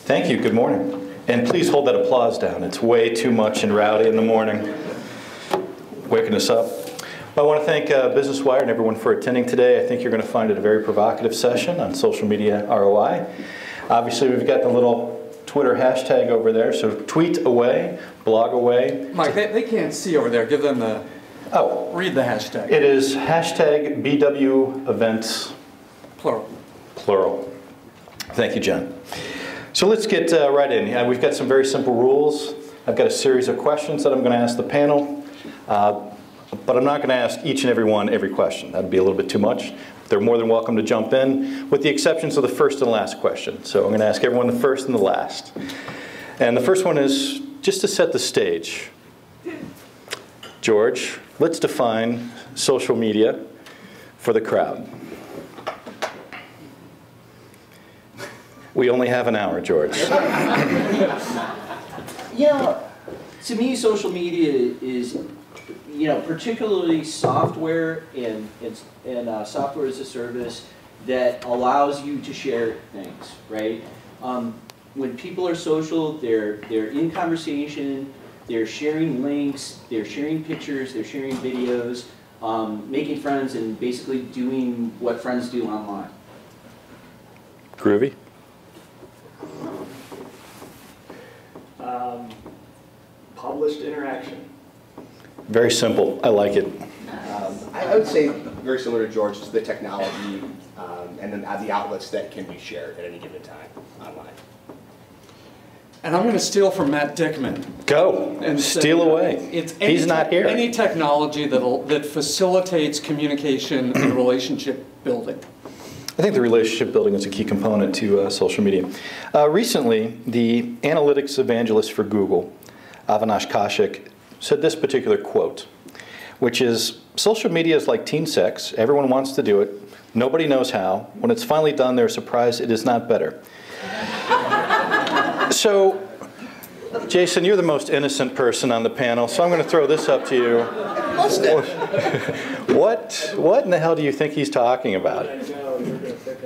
Thank you. Good morning. And please hold that applause down. It's way too much and rowdy in the morning. Waking us up. I want to thank Business Wire and everyone for attending today. I think you're going to find it a very provocative session on social media ROI. Obviously, we've got the little Twitter hashtag over there, so tweet away, blog away. Mike, they can't see over there. Give them the... Oh. Read the hashtag. It is hashtag BW events. Plural. Plural. Thank you, John. So let's get right in. We've got some very simple rules. I've got a series of questions that I'm going to ask the panel. But I'm not going to ask each and every one every question. That would be a little bit too much. They're more than welcome to jump in, with the exceptions of the first and last question. So I'm going to ask everyone the first and the last. And the first one is just to set the stage. George, let's define social media for the crowd. We only have an hour, George. Yeah, to me, social media is, particularly software and software as a service that allows you to share things, right? When people are social, they're in conversation, they're sharing links, they're sharing pictures, they're sharing videos, making friends, and basically doing what friends do online. Groovy? Published interaction. Very simple. I like it. I would say very similar to George, to the technology and then the outlets that can be shared at any given time online. And I'm going to steal from Matt Dickman. Go. And steal away. He's not here. Any technology that facilitates communication and relationship building. I think the relationship building is a key component to social media. Recently, the analytics evangelist for Google, Avinash Kaushik, said this particular quote, which is, social media is like teen sex. Everyone wants to do it. Nobody knows how. When it's finally done, they're surprised it is not better. So, Jason, you're the most innocent person on the panel, so I'm going to throw this up to you. What in the hell do you think he's talking about? I know you're going to pick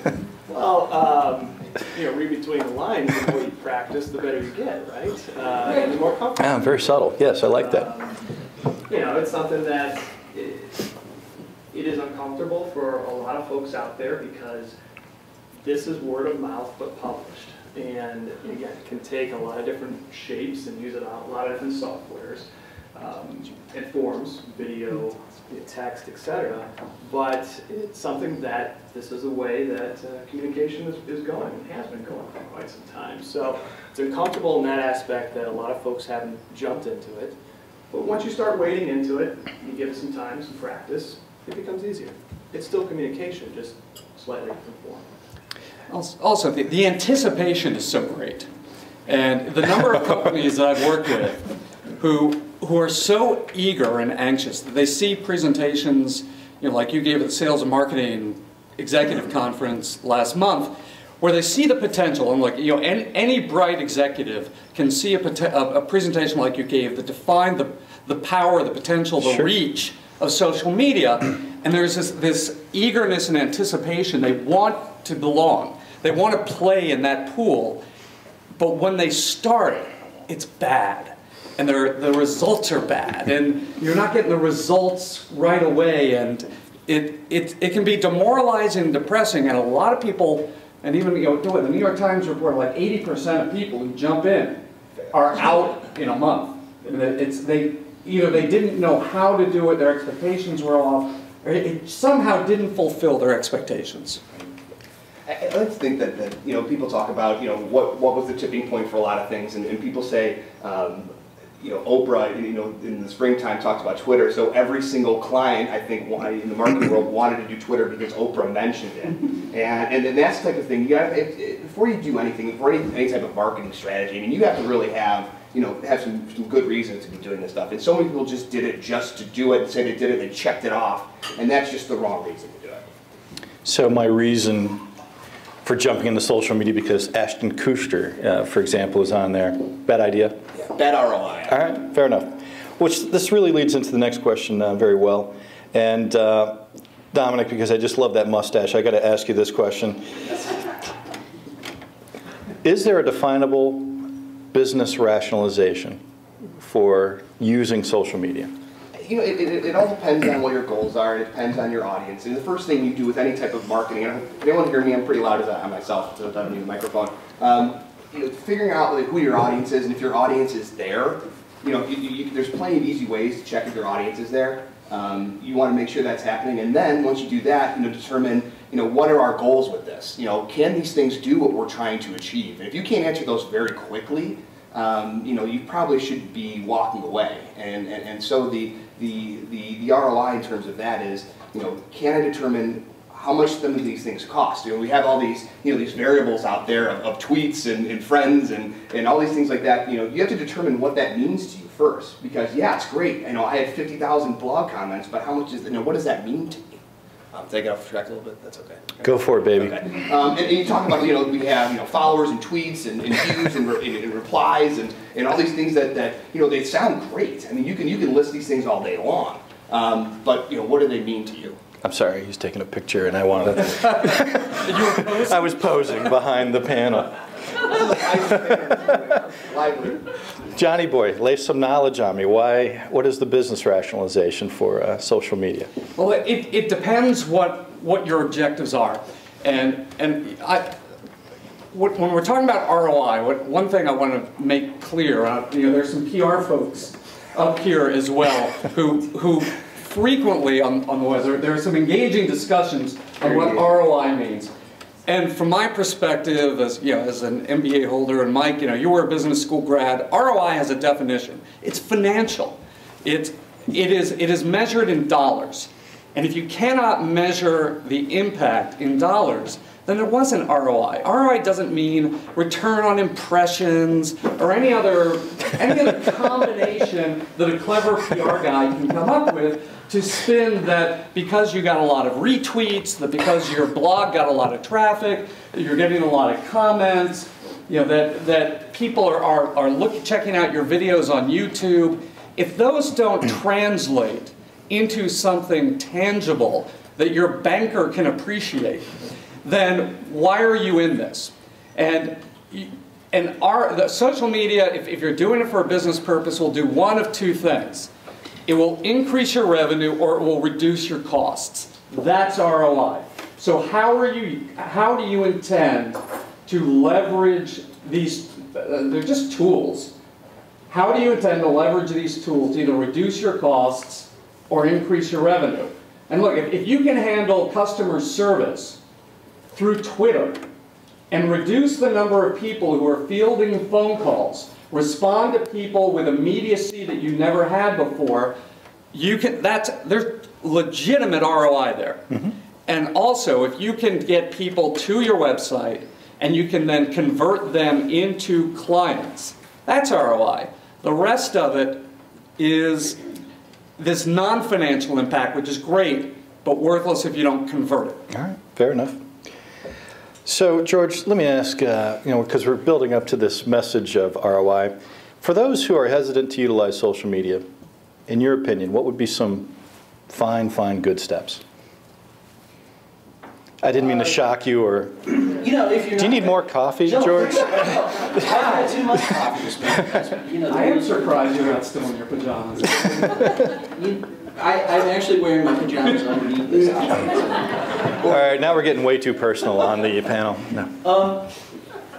on. Well, read between the lines. The more you practice, the better you get, right? And the more comfortable. Very subtle. Yes, I like that. It's something that it is uncomfortable for a lot of folks out there because this is word of mouth but published. And again, it can take a lot of different shapes and use it on a lot of different softwares and forms, video, text, etc. But it's something that this is a way that communication is going and has been going for quite some time. So it's uncomfortable in that aspect that a lot of folks haven't jumped into it. But once you start wading into it, you give it some time, some practice, it becomes easier. It's still communication, just slightly different form. Also, the anticipation is so great. And the number of companies that I've worked with who are so eager and anxious that they see presentations, like you gave at the Sales and Marketing Executive Conference last month, where they see the potential, and any bright executive can see a presentation like you gave that defined the power, the potential, the reach of social media, and there's this eagerness and anticipation. They want to belong. They want to play in that pool, but when they start, it's bad, and the results are bad, and you're not getting the results right away, and it can be demoralizing and depressing, and a lot of people, and even the New York Times report, like 80% of people who jump in are out in a month. Either they didn't know how to do it, their expectations were off, or it somehow didn't fulfill their expectations. I like to think that people talk about what was the tipping point for a lot of things, and people say Oprah in the springtime talked about Twitter, so every single client I think in the marketing world wanted to do Twitter because Oprah mentioned it, and that's the type of thing you got before you do anything, before any type of marketing strategy. I mean, you have to really have some good reasons to be doing this stuff, and so many people just did it just to do it and say they did it, they checked it off, and that's just the wrong reason to do it. So my reason for jumping into social media because Ashton Kutcher, for example, is on there. Bad idea? Yeah, bad ROI. All right, fair enough. Which this really leads into the next question very well. And Dominic, because I just love that mustache, I got to ask you this question. Is there a definable business rationalization for using social media? You know, it all depends on what your goals are, and it depends on your audience. And the first thing you do with any type of marketing, and if anyone hear me, I'm pretty loud as I am myself, so I don't need a microphone. You know, figuring out like, who your audience is, and if your audience is there, you know, there's plenty of easy ways to check if your audience is there. You want to make sure that's happening, and then once you do that, you know, determine, you know, what are our goals with this? You know, can these things do what we're trying to achieve? And if you can't answer those very quickly, you know, you probably should be walking away. And so the ROI in terms of that is, you know, can I determine how much some of these things cost? You know, we have all these, you know, these variables out there of tweets and friends and all these things like that. You know, you have to determine what that means to you first, because yeah, it's great. You know, I had 50,000 blog comments, but how much is, you know, what does that mean to you? Take it off track a little bit. That's okay. Go for it, baby. Okay. And you talk about, you know, we have, you know, followers and tweets and views and replies and all these things that you know, they sound great. I mean, you can list these things all day long, but you know, what do they mean to you? I'm sorry, he's taking a picture and I wanted to. I was posing behind the panel. Johnny boy, lay some knowledge on me. What is the business rationalization for social media? Well, it depends what your objectives are. And when we're talking about ROI, one thing I want to make clear, you know, there's some PR folks up here as well who frequently on the web, there are some engaging discussions on what ROI means. And from my perspective, as you know, as an MBA holder, and Mike, you know, you were a business school grad. ROI has a definition. It's financial. It is measured in dollars. And if you cannot measure the impact in dollars, then there wasn't ROI. ROI doesn't mean return on impressions or any other combination that a clever PR guy can come up with to spin that because you got a lot of retweets, that because your blog got a lot of traffic, that you're getting a lot of comments, you know, that people are checking out your videos on YouTube. If those don't translate into something tangible that your banker can appreciate, then why are you in this? And the social media, if you're doing it for a business purpose, will do one of two things. It will increase your revenue or it will reduce your costs. That's ROI. So how do you intend to leverage these, they're just tools. How do you intend to leverage these tools to either reduce your costs or increase your revenue? And look, if you can handle customer service through Twitter and reduce the number of people who are fielding phone calls, respond to people with immediacy that you never had before, there's legitimate ROI there. Mm-hmm. And also, if you can get people to your website and you can then convert them into clients, that's ROI. The rest of it is this non-financial impact, which is great, but worthless if you don't convert it. All right, fair enough. So, George, let me ask, you know, because we're building up to this message of ROI. For those who are hesitant to utilize social media, in your opinion, what would be some fine, good steps? I didn't mean to shock you, or... You know, if you're do you need more coffee, George? I've had too much coffee this morning. You know, I am surprised you're not still in your pajamas. I'm actually wearing my pajamas underneath this outfit. All right, now we're getting way too personal on the panel. No.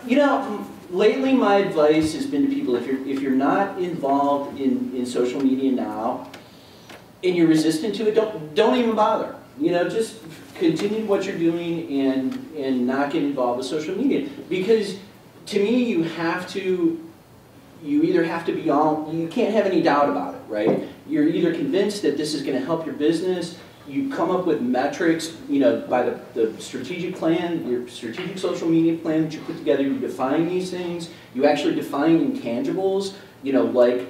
You know, lately my advice has been to people, if you're not involved in social media now, and you're resistant to it, don't even bother. You know, just continue what you're doing and not get involved with social media. Because to me, you either have to be you can't have any doubt about it, right? You're either convinced that this is going to help your business, you come up with metrics, you know, by the strategic plan, your strategic social media plan that you put together, you define these things, you actually define intangibles, you know, like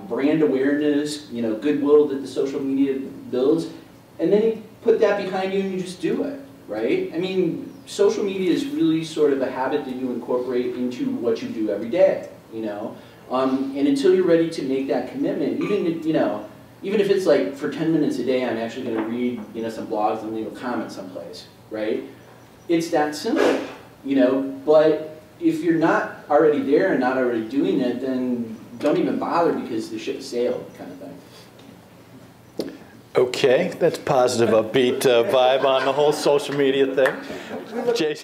brand awareness, you know, goodwill that the social media builds, and then you put that behind you and you just do it, right? I mean, social media is really sort of a habit that you incorporate into what you do every day, you know? And until you're ready to make that commitment, even if it's like for 10 minutes a day, I'm actually going to read, you know, some blogs and leave a comment someplace, right? It's that simple, you know. But if you're not already there and not already doing it, then don't even bother because the ship has sailed, kind of thing. Okay, that's positive, upbeat vibe on the whole social media thing. Jason?